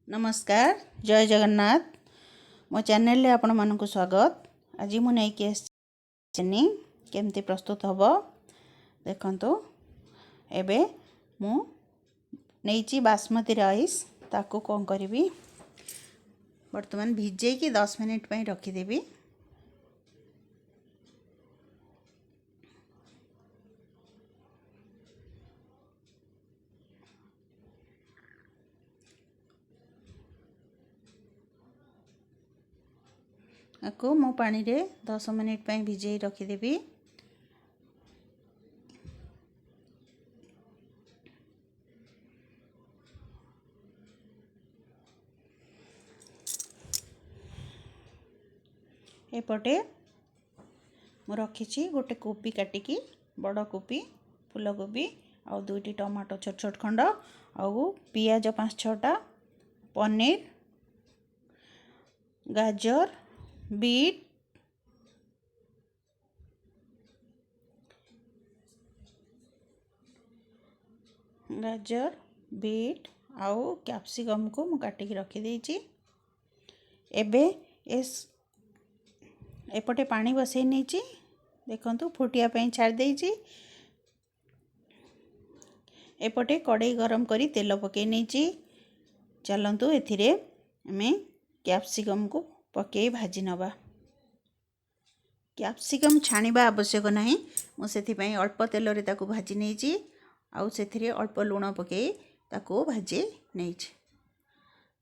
नमस्कार जय जगन्नाथ मो चैनल रे आपण मानक स्वागत। आज मु नहीं चेनी केमती प्रस्तुत हम देखंतु। एबे मु नहीं बासमती राइस ताकू कौन करी बर्तमान भिजे कि 10 मिनिट पे रखीदेवी। आपको मो पानी रे 10 मिनिट पे भिजे रखीदेवी। एपटे मु रखी गोटे कोबी काटिकी बड़ कोबी फूलकोबी आउ दुईटी टमाटो छोट छोट खंड आउ पियाज 5-6टा पनीर गाजर बीट आउ कैप्सिकम को मु काटिकी रखी देइची। एबे एपटे पानी बसई नहीं देखंतु फुटिया पे छाड़ देइची। एपटे कड़ाई गरम करी तेल पके नहीं चलंतु एथिरे आमे कैप्सिकम को पके भाजी नबा। कैप्सिकम छाणीबा आवश्यक नहीं मुझे अल्प तेल रे ताकू भाजी नहीं आउ सेथिरे अल्प लूण पके ताकू भाजी नहीं।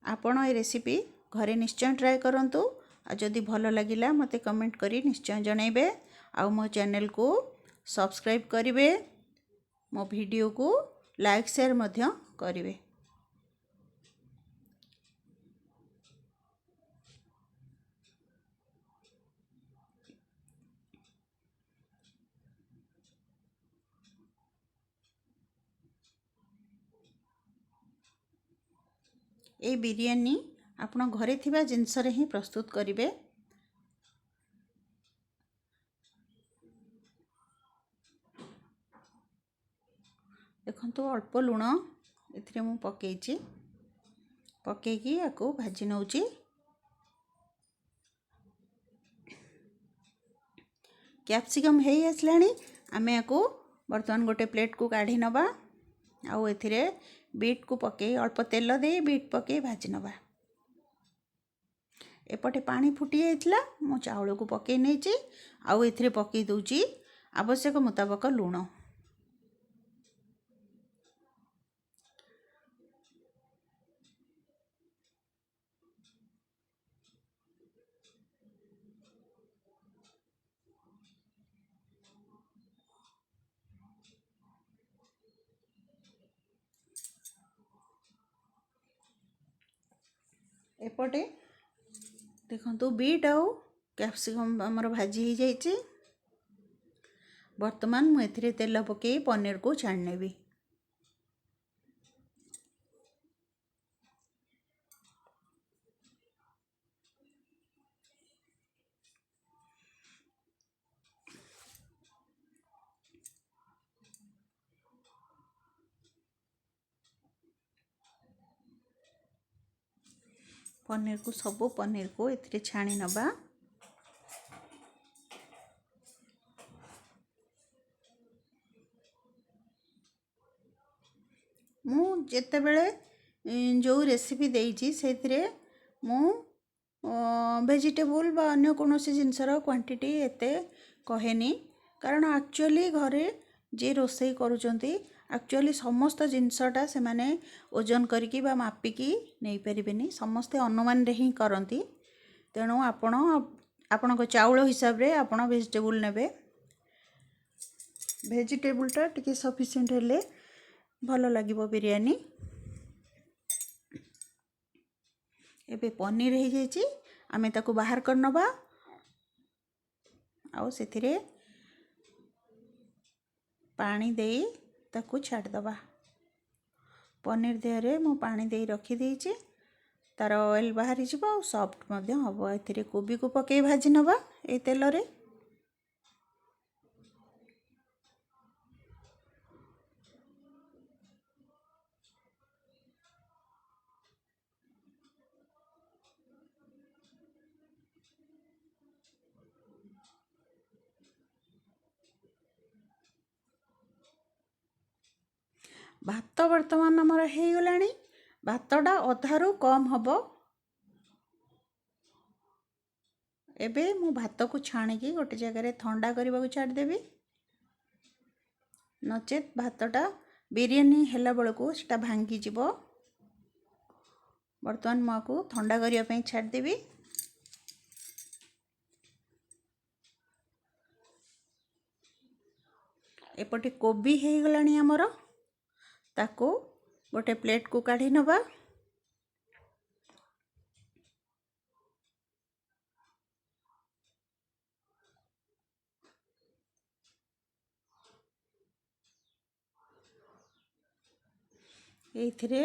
आपण ए रेसिपी घरे निश्चय ट्राए करंतु। जदि भल लगिला मते कमेंट करी निश्चय जणाइबे आउ मो चैनल को सब्सक्राइब करिवे मो वीडियो को लाइक शेयर मध्य करिवे। ए बिरयानी आपण घरे थिबा जिनस रे ही प्रस्तुत करिवे। देखंतु अल्प लूण एथिरे मु पकेइची पकेकी याको भाजी नउची। कैप्सिकम हेई आसलाणी आमे याको बर्तमान गोटे प्लेट को काढ़ी नबा आउ एथिरे बीट को पके अल्प तेल दे बीट पके भाजी नबा। एपटे पानी फुटी जाइतला मु चाउल को पके नैची आउ एथिरे पके दउची आवश्यक मुताबिक लूण। एपटे देखंतु बीट आउ कैप्सिकम हमर भाजी ही जाइची। वर्तमान मु एथिरे तेल पके पनीर को छाण नेबी। पनीर को सबो पनीर को एथिरे छाणी नबा। मु जेते बेले जो रेसिपी देइची सेथिरे मु वेजिटेबल बा अन्य कोनोसी जिनसर क्वांटिटी एते कहेनी कारण एक्चुअली घरे जे रोसई करूचंती एक्चुअली समस्त जिनसटा से माने ओजन करिकी बा मापिकी नहीं परिबेनी समस्ते अनुमान रे ही करंती। तेणु आपण को चाउल हिसाब रे आपण वेजिटेबल नेबे। वेजिटेबलटा टिके सफिशिएंट हेले भलो लागिबो बिरयानी। एबे पनीर हे जाइची आमे ताको बाहर कर नबा आउ सेथिरे पानी देई ताको छाड़ दबा। पनीर देहरे मु पानी देई रखी देइची तार ऑयल बाहरी जिवो आउ सॉफ्ट मध्य हबो। एथिरे कोबी को पके भाजी नबा ए तेल रे। भात वर्तमान आमर हो गलानी भातटा अधारू कम हब एबे मु भात को छाणिकी गोटे जगह ठंडा करने को छाड़देवी नचेत भातटा बिरयानी हेला बेलू से भांगी जीव बर्तमान मुझे ठंडा करने छाड़देवी एपटे कोबी हो गलानी आमर ताको गोटे प्लेट को काढ़ी नवा एइथिरे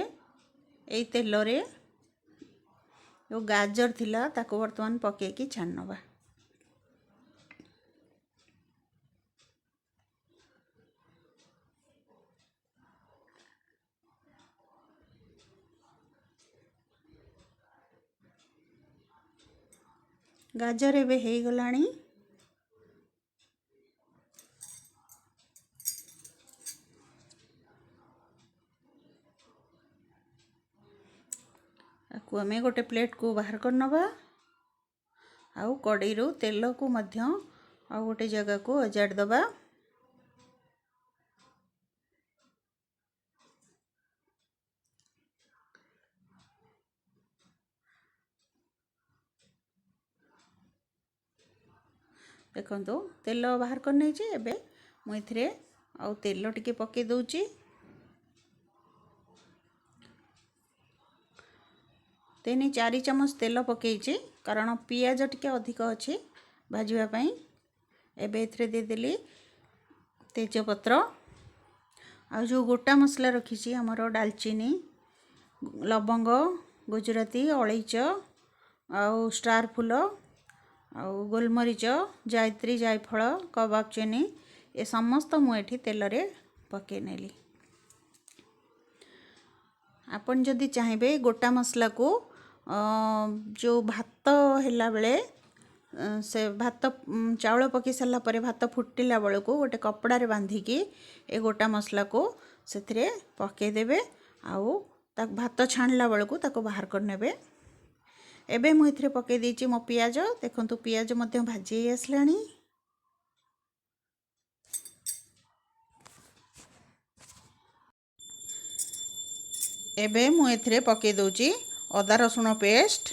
एई तेल रे जो गाजर थिला ताको वर्तमान पकेकी छान नवा गाजर एबे हो गलानी आपको आम गोटे प्लेट को बाहर कर नवा आउ कड़ई रू तेल को मध्य आउ गोटे जगह को अजाड़ दबा देखो तेल बाहर कर नहीं एबे मुझे आउ तेल टिके पके दूची तीन 4 चमच तेल पकईची कारण पियाज टिके अधिक अच्छी भाजवाई एबे एथरे देदेली तेजपत्र आ जो गोटा मसला रखी आमर डालचीनी लवंग गुजराती अलैच आउ स्टार फूल आउ गोलमरीच जायत्री जायफल कबाब चीनी ए समस्त मुझे तेल रे पके नेली आपन जदि चाहिए गोटा मसला को जो भात हैला बेले से भात चाउल पकई सारा पर भात फुटिला बेलू गोटे कपड़े बांधिकी ए गोटा मसला को से पकईदेवे आउ भात छाणला बेलू ताको बाहर करने एबे मुझे पकई देती मो पियाज देखंतु पियाज मध्य भाजी आसलानी एबे मुझे पकई दूची अदा रसुण पेस्ट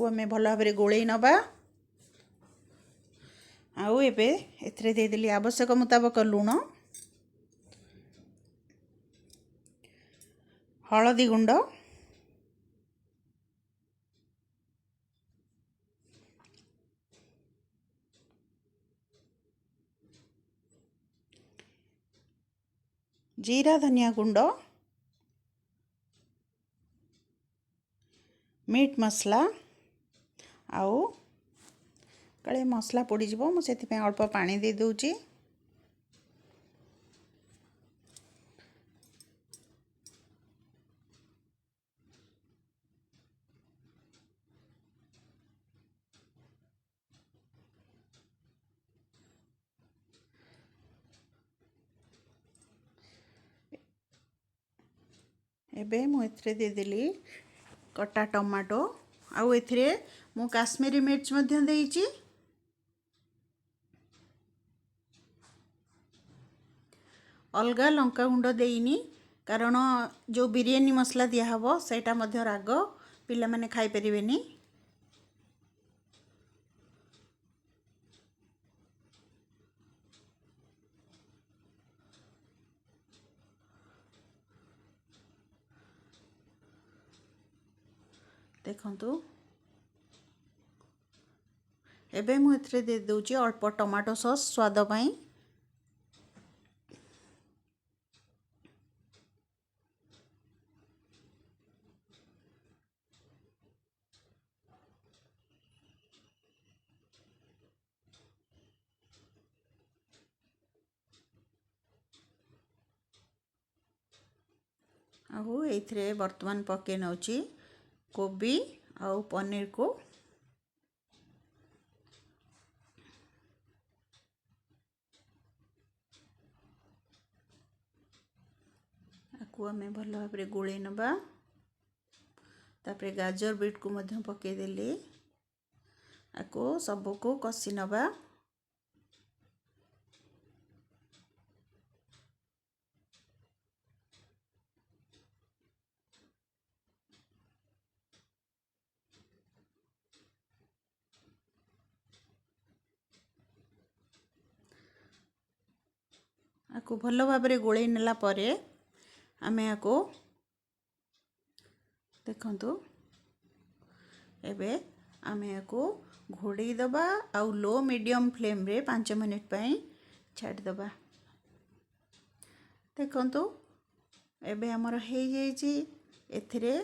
आम भल भाव गोलई नवा आउ एबे एथरे देदेली आवश्यक मुताबक लुण हलदी गुंड जीरा धनिया गुंड मीट मसला आउ काले मसला पोड़ मुझे अल्प पानी दे दूची एबे मुझे देदेली कटा टमाटो आउ एथिरे मु काश्मीरी मिर्च मध्य देइची अलगा लंका गुंड देइनी कारण जो बिरयानी मसला दिया हबो सेटा मध्य राग पिला माने खाई परिबेनी देखंतु एबे मु एथरे दे दूची अल्प टमाटो सॉस स्वाद पाई आउ एथरे वर्तमान पके नउची कोबी आउ पनीर को आपको आम भल भाव गोले नवा तापर गाजर बीट को मध्य पकईदेली आपको सबको कषि नवा आपको भल भाव गोले नेला परे आमे आपको देखंतु एबे आमे आपको घोड़े दबा आउ लो मीडियम फ्लेम रे 5 मिनिट पई छाड़ दबा। देखंतु एबे हमर हे जाईची एथिरे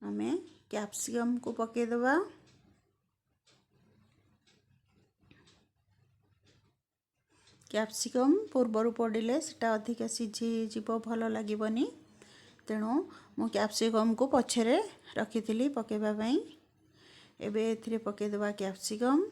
आमे कैप्सिकम को पके दबा कैप्सिकम पूर्वर पड़े सेटा अधिक सीझी जीव भल लगे तेणु मु कैप्सिकम को पछरे रखी पकेबा पई एबे एथिरे पके दबा कैप्सिकम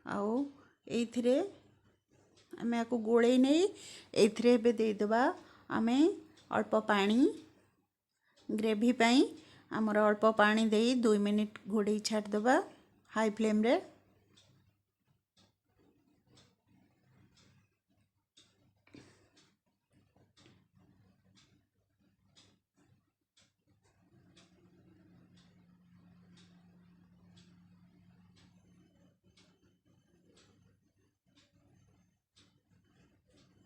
आउ एथिरे आमे आको गोले नहीं एथिरे एबे दे दबा आमे अल्प पानी ग्रेवी पाई आमर अल्प पानी दे 2 मिनिट घोड़े छाड़ दबा हाई फ्लेम रे।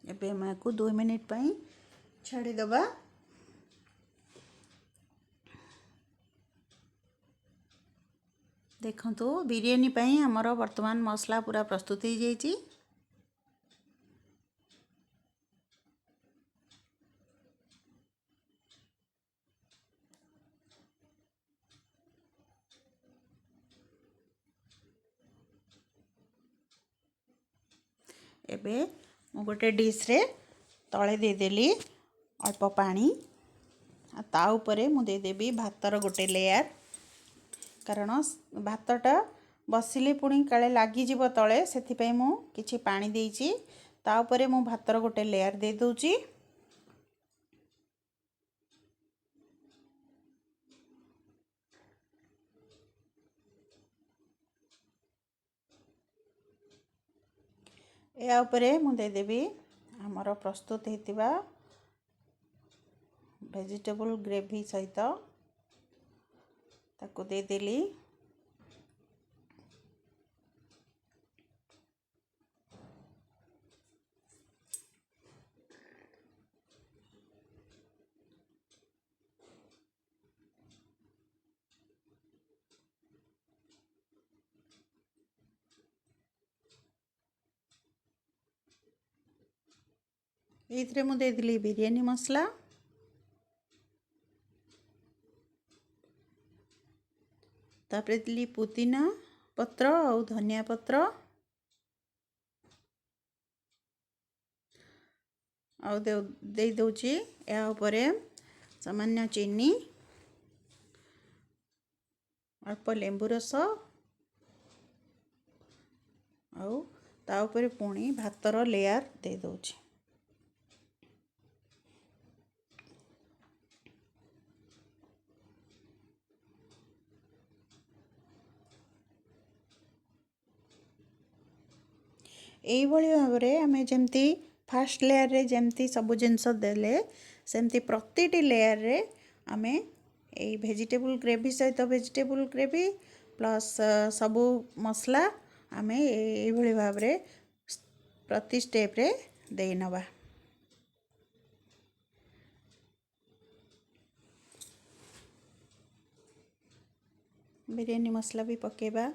एबे मैं को 2 मिनिट पाई छाड़ी दबा। देखंतु बिरयानी पाई हमर वर्तमान मसला पूरा प्रस्तुत हो जाईची। एबे मु गोटे डिश रे तले दे देली अल्प पानी ता ऊपर मु दे देबी भातर गोटे लेयर कारण भातटा बसिले पुणी काले लागी जीव तले सेथि पई मु किछि पानी देइची ता ऊपर मु भातर गोटे लेयर दे दोची। या ऊपर मु दे देबी हमर प्रस्तुत हेतिबा वेजिटेबल ग्रेवी सहित ताको दे देली। एथिरे मु दे देली बिरयानी मसला तापरे दिली पुदीना पत्र और धनिया पत्र आउ दे दोची या ऊपर सामान्य चीनी अल्प लेंबू रस आउ ता ऊपर पुणी भातर लेयर दे दोची। यही भाव में आम जमती फास्ट लेयर रे जमती सबु जिनस देले सेमती प्रतिटी लेयर रे आमे ए वेजिटेबल ग्रेवी सहित वेजिटेबल ग्रेवी प्लस सबु मसला आमे ए भली भाव रे प्रति स्टेप रे दे नवा। बिरयानी मसला भी पकेबा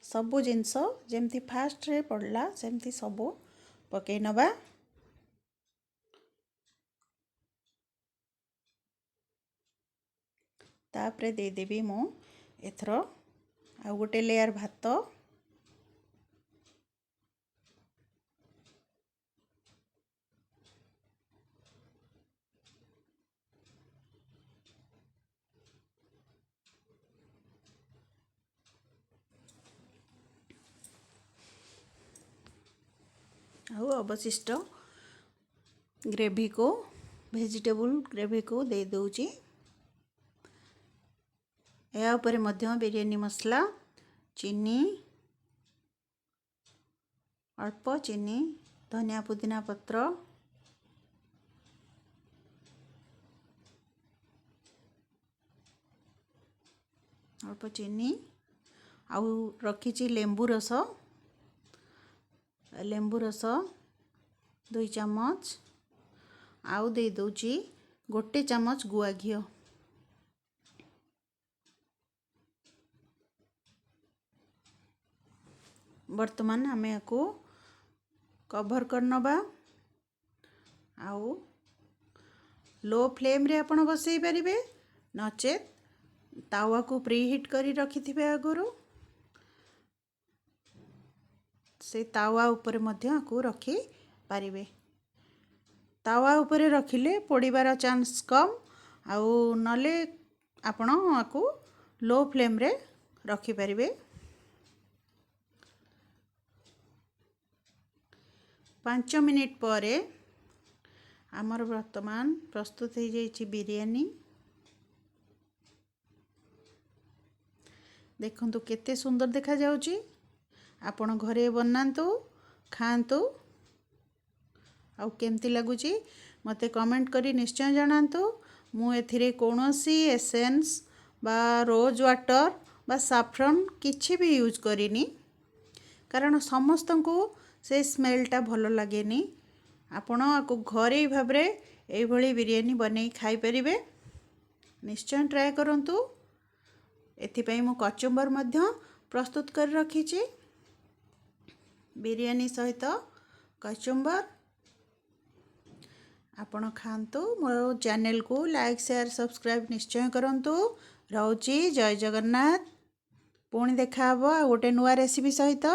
सबु जिनस जेमती फास्ट रे पड़ला सेमती सबु पके नबा। तापरे दे देबी मु एथरो आ गोटे लेयर भात अवशिष्ट ग्रेवी को वेजिटेबल ग्रेवी को दे दूची। या ऊपर मध्य बिरयानी मसला चीनी अल्प चीनी धनिया पुदीना पत्र अल्प चीनी आउ रखी लेंबू रस 2 चम्मच आउ दे दूची 1 चम्मच गुआ घी। वर्तमान आम को कभर करनबा आउ लो फ्लेम रे आपण बसई पारिबे नचेत तावा को प्री हिट करी रखी थिबे आगुरु से तावा ऊपर मध्य को रखी पारिबे। तावा ऊपर रखिले पोड़ीबार चांस कम आउ नले आपण आकु लो फ्लेम रे रखी पारिबे। 5 मिनिट पर आमर वर्तमान प्रस्तुत हो जाइए बिरयानी। देखंतु केते सुंदर देखा जाउची। आपण घरे बनांतु खांतु आउ केमती लगुची मते कमेंट करी निश्चय जणांतु। मु एथिरे कोनोसी एसेंस बा रोज वाटर बा साफ्रन किछि भी यूज करिनी कारण समस्त को से स्मेलटा भल लगेनी। आपण आकु घरे भाबरे एई भली बिरयानी बनै खाई परिबे निश्चय ट्राए करंतु। एथिपई मु कचुम्बर मध्य प्रस्तुत कर रखीची बिरयानी सहित कचुम्बर। आपण खांतु मो चैनल को लाइक शेयर सब्सक्राइब निश्चय करंतु। रहउची जय जगन्नाथ। पुणी देखा हबो गोटे नुआ रेसिपी सहित।